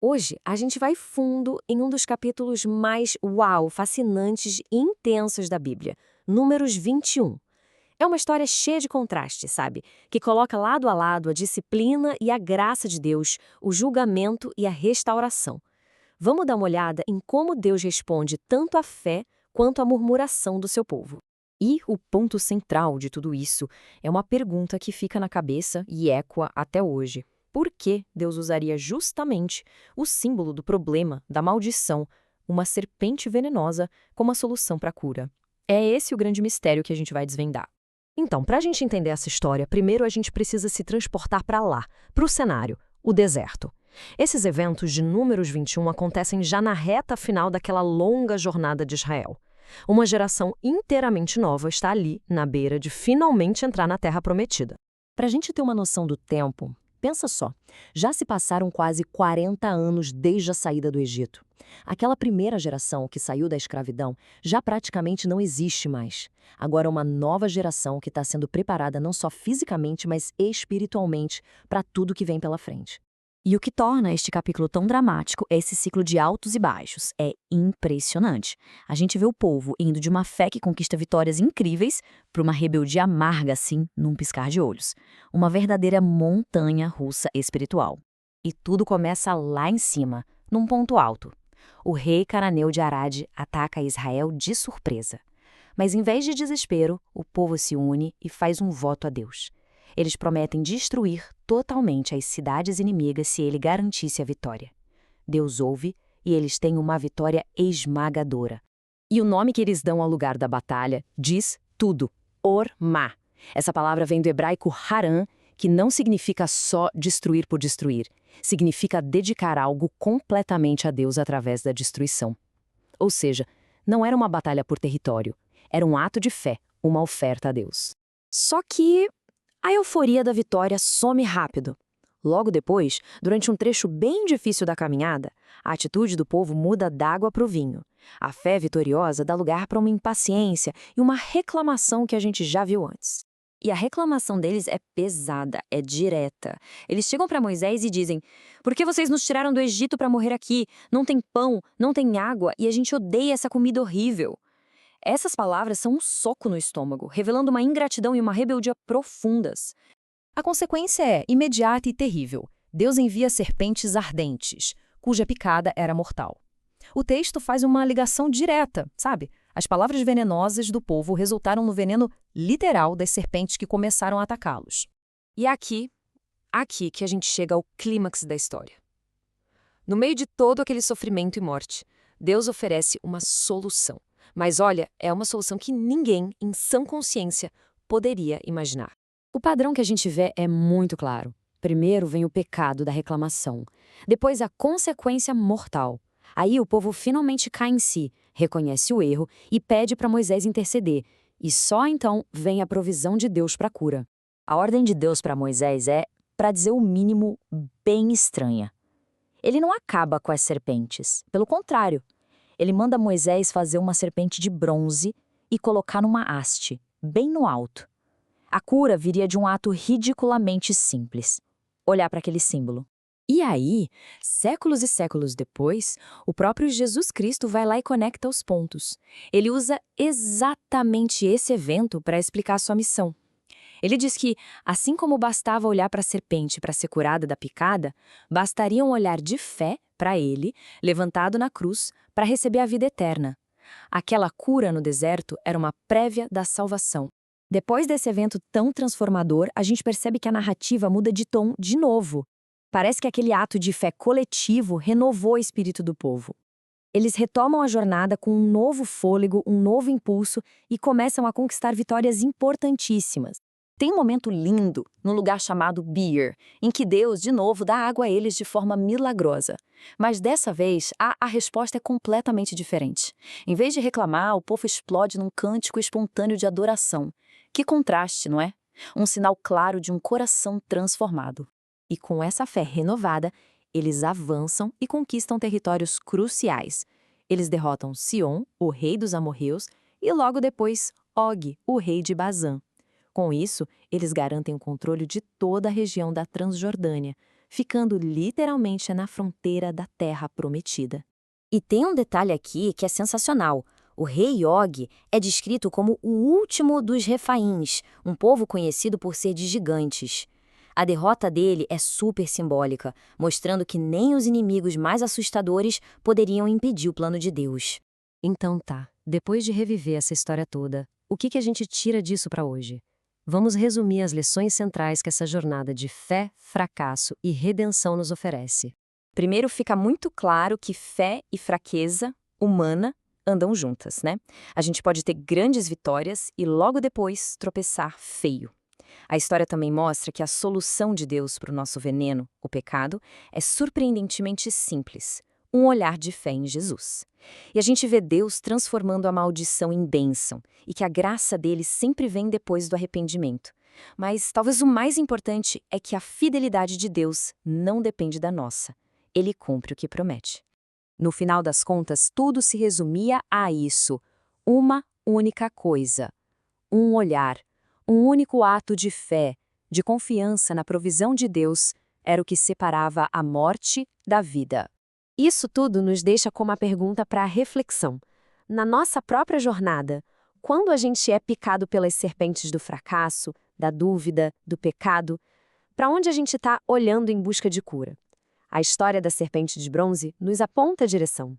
Hoje, a gente vai fundo em um dos capítulos mais fascinantes e intensos da Bíblia, Números 21. É uma história cheia de contrastes, sabe? Que coloca lado a lado a disciplina e a graça de Deus, o julgamento e a restauração. Vamos dar uma olhada em como Deus responde tanto à fé quanto à murmuração do seu povo. E o ponto central de tudo isso é uma pergunta que fica na cabeça e ecoa até hoje. Por que Deus usaria justamente o símbolo do problema, da maldição, uma serpente venenosa, como a solução para a cura? É esse o grande mistério que a gente vai desvendar. Então, para a gente entender essa história, primeiro a gente precisa se transportar para lá, para o cenário, o deserto. Esses eventos de Números 21 acontecem já na reta final daquela longa jornada de Israel. Uma geração inteiramente nova está ali, na beira de finalmente entrar na Terra Prometida. Para a gente ter uma noção do tempo, pensa só, já se passaram quase 40 anos desde a saída do Egito. Aquela primeira geração que saiu da escravidão já praticamente não existe mais. Agora é uma nova geração que está sendo preparada não só fisicamente, mas espiritualmente para tudo que vem pela frente. E o que torna este capítulo tão dramático é esse ciclo de altos e baixos. É impressionante. A gente vê o povo indo de uma fé que conquista vitórias incríveis para uma rebeldia amarga, assim, num piscar de olhos. Uma verdadeira montanha russa espiritual. E tudo começa lá em cima, num ponto alto. O rei cananeu de Arad ataca Israel de surpresa. Mas em vez de desespero, o povo se une e faz um voto a Deus. Eles prometem destruir totalmente as cidades inimigas se ele garantisse a vitória. Deus ouve e eles têm uma vitória esmagadora. E o nome que eles dão ao lugar da batalha diz tudo: Ormá. Essa palavra vem do hebraico haran, que não significa só destruir por destruir. Significa dedicar algo completamente a Deus através da destruição. Ou seja, não era uma batalha por território. Era um ato de fé, uma oferta a Deus. Só que a euforia da vitória some rápido. Logo depois, durante um trecho bem difícil da caminhada, a atitude do povo muda d'água para o vinho. A fé vitoriosa dá lugar para uma impaciência e uma reclamação que a gente já viu antes. E a reclamação deles é pesada, é direta. Eles chegam para Moisés e dizem: "Por que vocês nos tiraram do Egito para morrer aqui? Não tem pão, não tem água e a gente odeia essa comida horrível." Essas palavras são um soco no estômago, revelando uma ingratidão e uma rebeldia profundas. A consequência é imediata e terrível. Deus envia serpentes ardentes, cuja picada era mortal. O texto faz uma ligação direta, sabe? As palavras venenosas do povo resultaram no veneno literal das serpentes que começaram a atacá-los. E é aqui que a gente chega ao clímax da história. No meio de todo aquele sofrimento e morte, Deus oferece uma solução. Mas olha, é uma solução que ninguém, em sã consciência, poderia imaginar. O padrão que a gente vê é muito claro. Primeiro vem o pecado da reclamação, depois a consequência mortal. Aí o povo finalmente cai em si, reconhece o erro e pede para Moisés interceder. E só então vem a provisão de Deus para a cura. A ordem de Deus para Moisés é, para dizer o mínimo, bem estranha. Ele não acaba com as serpentes, pelo contrário. Ele manda Moisés fazer uma serpente de bronze e colocar numa haste, bem no alto. A cura viria de um ato ridiculamente simples: olhar para aquele símbolo. E aí, séculos e séculos depois, o próprio Jesus Cristo vai lá e conecta os pontos. Ele usa exatamente esse evento para explicar sua missão. Ele diz que, assim como bastava olhar para a serpente para ser curada da picada, bastaria um olhar de fé para ele, levantado na cruz, para receber a vida eterna. Aquela cura no deserto era uma prévia da salvação. Depois desse evento tão transformador, a gente percebe que a narrativa muda de tom de novo. Parece que aquele ato de fé coletivo renovou o espírito do povo. Eles retomam a jornada com um novo fôlego, um novo impulso e começam a conquistar vitórias importantíssimas. Tem um momento lindo, num lugar chamado Beer, em que Deus, de novo, dá água a eles de forma milagrosa. Mas dessa vez, a resposta é completamente diferente. Em vez de reclamar, o povo explode num cântico espontâneo de adoração. Que contraste, não é? Um sinal claro de um coração transformado. E com essa fé renovada, eles avançam e conquistam territórios cruciais. Eles derrotam Sion, o rei dos amorreus, e logo depois, Og, o rei de Bazã. Com isso, eles garantem o controle de toda a região da Transjordânia, ficando literalmente na fronteira da terra prometida. E tem um detalhe aqui que é sensacional. O rei Og é descrito como o último dos Refaíns, um povo conhecido por ser de gigantes. A derrota dele é super simbólica, mostrando que nem os inimigos mais assustadores poderiam impedir o plano de Deus. Então tá, depois de reviver essa história toda, o que a gente tira disso para hoje? Vamos resumir as lições centrais que essa jornada de fé, fracasso e redenção nos oferece. Primeiro, fica muito claro que fé e fraqueza humana andam juntas, né? A gente pode ter grandes vitórias e logo depois tropeçar feio. A história também mostra que a solução de Deus para o nosso veneno, o pecado, é surpreendentemente simples. Um olhar de fé em Jesus. E a gente vê Deus transformando a maldição em bênção, e que a graça dele sempre vem depois do arrependimento. Mas talvez o mais importante é que a fidelidade de Deus não depende da nossa. Ele cumpre o que promete. No final das contas, tudo se resumia a isso: uma única coisa. Um olhar, um único ato de fé, de confiança na provisão de Deus, era o que separava a morte da vida. Isso tudo nos deixa com uma pergunta para a reflexão. Na nossa própria jornada, quando a gente é picado pelas serpentes do fracasso, da dúvida, do pecado, para onde a gente está olhando em busca de cura? A história da serpente de bronze nos aponta a direção.